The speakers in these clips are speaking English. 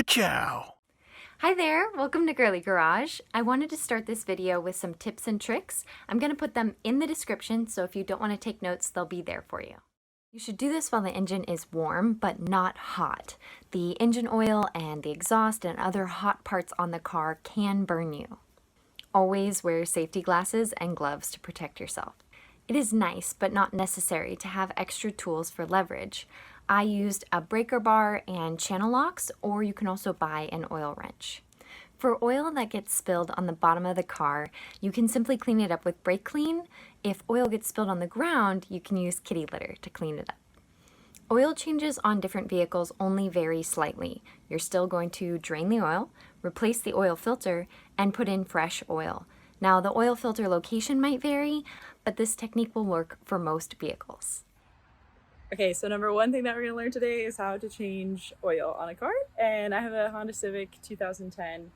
Ka-chow! Hi there, welcome to Girlie Garage. I wanted to start this video with some tips and tricks. I'm going to put them in the description, so if you don't want to take notes, they'll be there for you. You should do this while the engine is warm, but not hot. The engine oil and the exhaust and other hot parts on the car can burn you. Always wear safety glasses and gloves to protect yourself. It is nice, but not necessary, to have extra tools for leverage. I used a breaker bar and channel locks, or you can also buy an oil wrench. For oil that gets spilled on the bottom of the car, you can simply clean it up with brake clean. If oil gets spilled on the ground, you can use kitty litter to clean it up. Oil changes on different vehicles only vary slightly. You're still going to drain the oil, replace the oil filter, and put in fresh oil. Now, the oil filter location might vary, but this technique will work for most vehicles. Okay, so number one thing that we're gonna learn today is how to change oil on a car. And I have a Honda Civic 2010.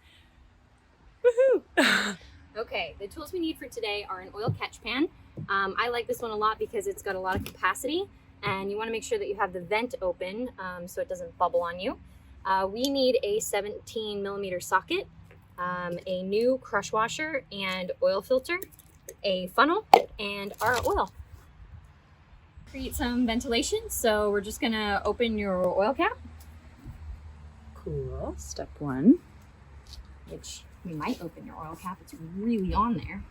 Woohoo! Okay, the tools we need for today are an oil catch pan. I like this one a lot because it's got a lot of capacity, and you want to make sure that you have the vent open so it doesn't bubble on you. We need a 17 millimeter socket, a new crush washer and oil filter, a funnel, and our oil. Create some ventilation, so we're just gonna open your oil cap. Cool. Step one. Which we might open your oil cap, it's really on there.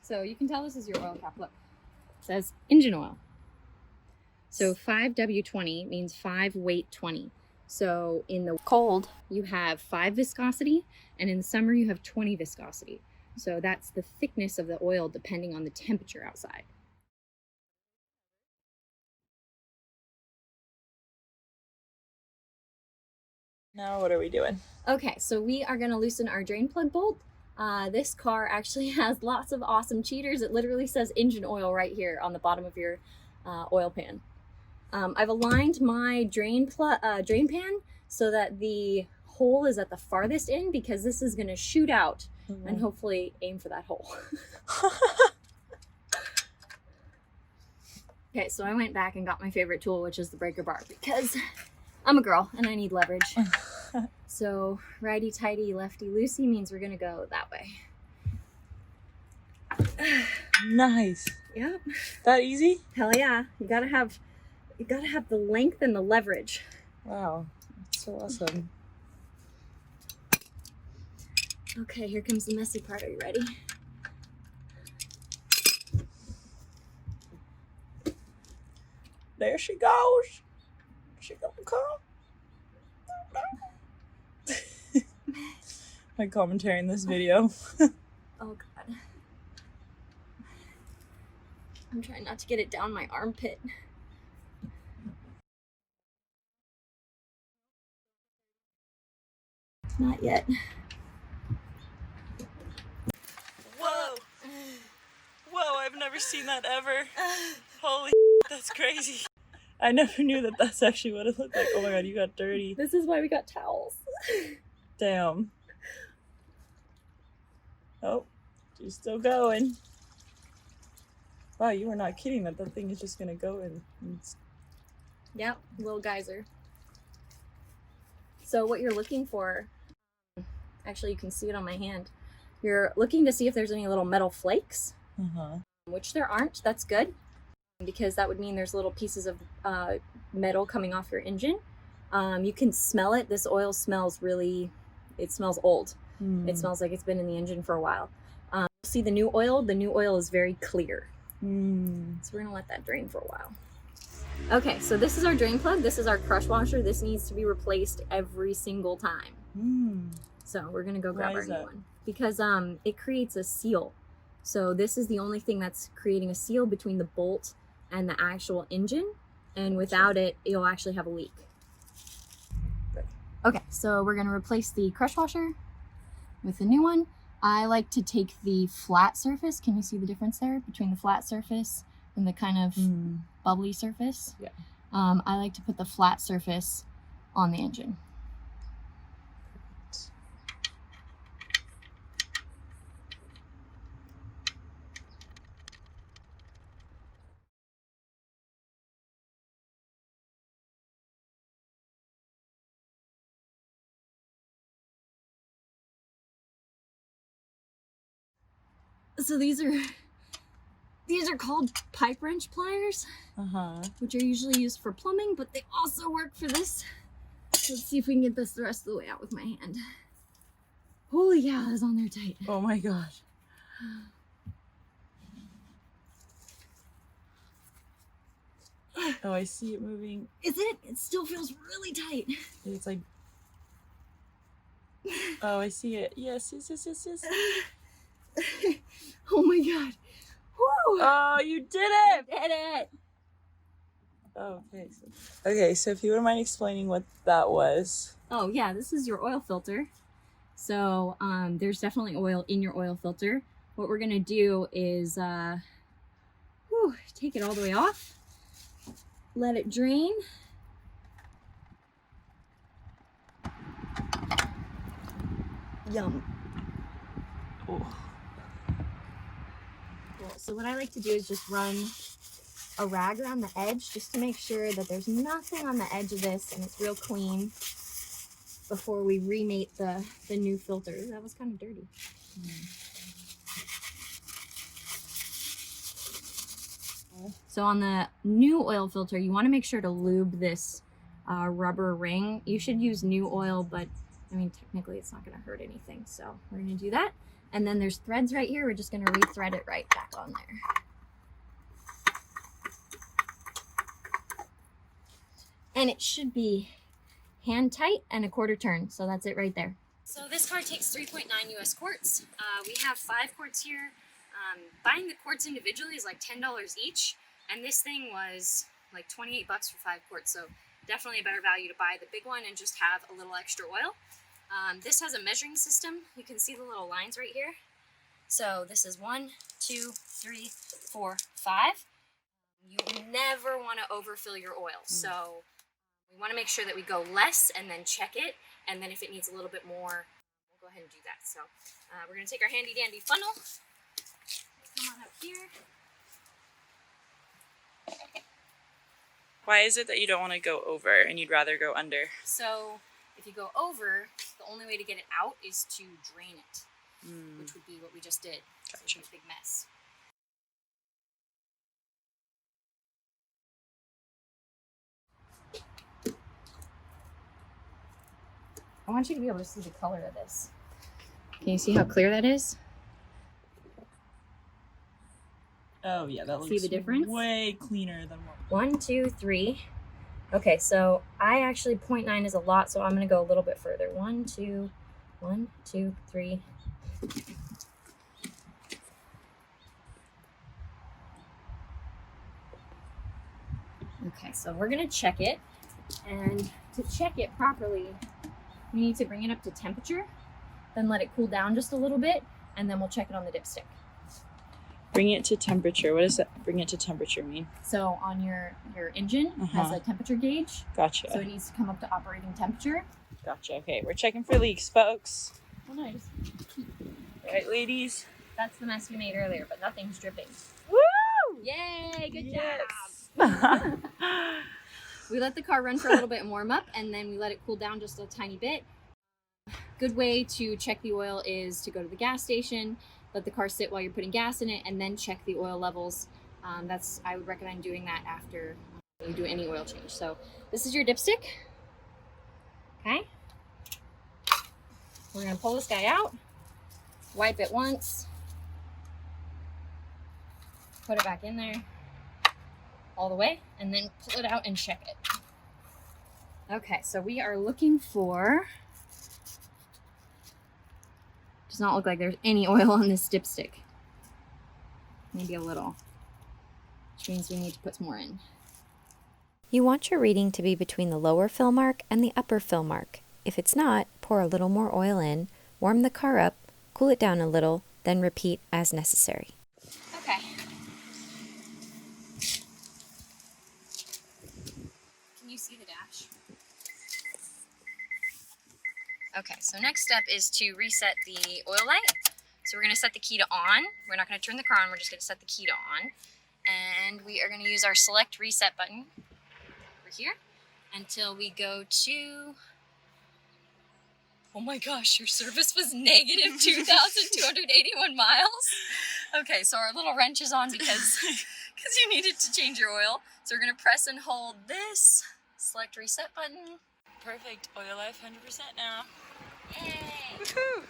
So you can tell this is your oil cap. Look, it says engine oil. So 5W20 means 5 weight 20. So in the cold, you have 5 viscosity, and in the summer, you have 20 viscosity. So that's the thickness of the oil depending on the temperature outside. Now what are we doing? Okay, so we are going to loosen our drain plug bolt. This car actually has lots of awesome cheaters. It literally says engine oil right here on the bottom of your oil pan. I've aligned my drain pan so that the hole is at the farthest end, because this is going to shoot out and hopefully aim for that hole. Okay, so I went back and got my favorite tool, which is the breaker bar, because I'm a girl and I need leverage. So righty-tighty, lefty-loosey means we're going to go that way. Nice. Yep. That easy? Hell yeah. You gotta have the length and the leverage. Wow. That's so awesome. Okay, here comes the messy part. Are you ready? There she goes. She gonna come. My commentary in this video. Oh god. I'm trying not to get it down my armpit. Not yet. Whoa! Whoa, I've never seen that ever. Holy that's crazy. I never knew that that's actually what it looked like. Oh my god, you got dirty. This is why we got towels. Damn. Oh, she's still going. Wow, you were not kidding that thing is just gonna go in. Yep, little geyser. So what you're looking for, actually you can see it on my hand. You're looking to see if there's any little metal flakes, which there aren't. That's good, because that would mean there's little pieces of metal coming off your engine. You can smell it. This oil smells it smells old. It smells like it's been in the engine for a while. See the new oil? The new oil is very clear. So we're gonna let that drain for a while. Okay, so this is our drain plug. This is our crush washer. This needs to be replaced every single time. So we're gonna go grab our new one, because it creates a seal. So this is the only thing that's creating a seal between the bolt and the actual engine, and without it, you'll actually have a leak. Okay, so we're gonna replace the crush washer with the new one. I like to take the flat surface. Can you see the difference there between the flat surface and the kind of bubbly surface? Yeah. I like to put the flat surface on the engine. So these are called pipe wrench pliers, which are usually used for plumbing, but they also work for this. Let's see if we can get this the rest of the way out with my hand. Holy cow, that's on there tight. Oh my gosh. Oh, I see it moving. Is it? It still feels really tight. It's like, oh, I see it. Yes, yes, yes, yes, yes. Oh my god. Woo! Oh, you did it! I did it! Oh, okay, so if you wouldn't mind explaining what that was. Oh yeah, this is your oil filter. So there's definitely oil in your oil filter. What we're gonna do is take it all the way off, let it drain. Yum. Oh. Cool. So what I like to do is just run a rag around the edge just to make sure that there's nothing on the edge of this and it's real clean before we remate the new filter. That was kind of dirty. So on the new oil filter, you want to make sure to lube this rubber ring. You should use new oil, but I mean, technically it's not going to hurt anything. So we're going to do that. And then there's threads right here. We're just going to re-thread it right back on there. And it should be hand tight and a quarter turn. So that's it right there. So this car takes 3.9 US quarts. We have 5 quarts here. Buying the quarts individually is like $10 each. And this thing was like 28 bucks for 5 quarts. So definitely a better value to buy the big one and just have a little extra oil. This has a measuring system. You can see the little lines right here. So this is 1, 2, 3, 4, 5. You never want to overfill your oil. So we want to make sure that we go less and then check it. And then if it needs a little bit more, we'll go ahead and do that. So we're going to take our handy dandy funnel. Come on up here. Why is it that you don't want to go over and you'd rather go under? So if you go over, the only way to get it out is to drain it, which would be what we just did. Gotcha. So it's a big mess. I want you to be able to see the color of this. Can you see how clear that is? Oh yeah, that looks See the difference? way cleaner than what. 1, 2, 3. Okay, so I actually 0.9 is a lot, so I'm going to go a little bit further. 1, 2, 3. Okay, so we're going to check it. And to check it properly, we need to bring it up to temperature, then let it cool down just a little bit, and then we'll check it on the dipstick. Bring it to temperature. What does that bring it to temperature mean? So on your engine has a temperature gauge. Gotcha. So it needs to come up to operating temperature. Gotcha. Okay, we're checking for leaks, folks. Oh, nice. Right, ladies? That's the mess we made earlier, but nothing's dripping. Woo! Yay! Good Yes. job! We let the car run for a little bit and warm up, and then we let it cool down just a tiny bit. Good way to check the oil is to go to the gas station, let the car sit while you're putting gas in it, and then check the oil levels. I would recommend doing that after you do any oil change. So this is your dipstick. Okay. We're gonna pull this guy out, wipe it once, put it back in there all the way, and then pull it out and check it. Okay, so we are looking for, does not look like there's any oil on this dipstick. Maybe a little, which means we need to put some more in. You want your reading to be between the lower fill mark and the upper fill mark. If it's not, pour a little more oil in, warm the car up, cool it down a little, then repeat as necessary. Okay. Can you see the dash? Okay, so next step is to reset the oil light. So we're going to set the key to on. We're not going to turn the car on, we're just going to set the key to on. And we are going to use our select reset button over here until we go to, oh my gosh, your service was negative 2,281 miles. Okay, so our little wrench is on because you needed to change your oil. So we're gonna press and hold this, select reset button. Perfect. Oil life 100% now. Yay! Woohoo!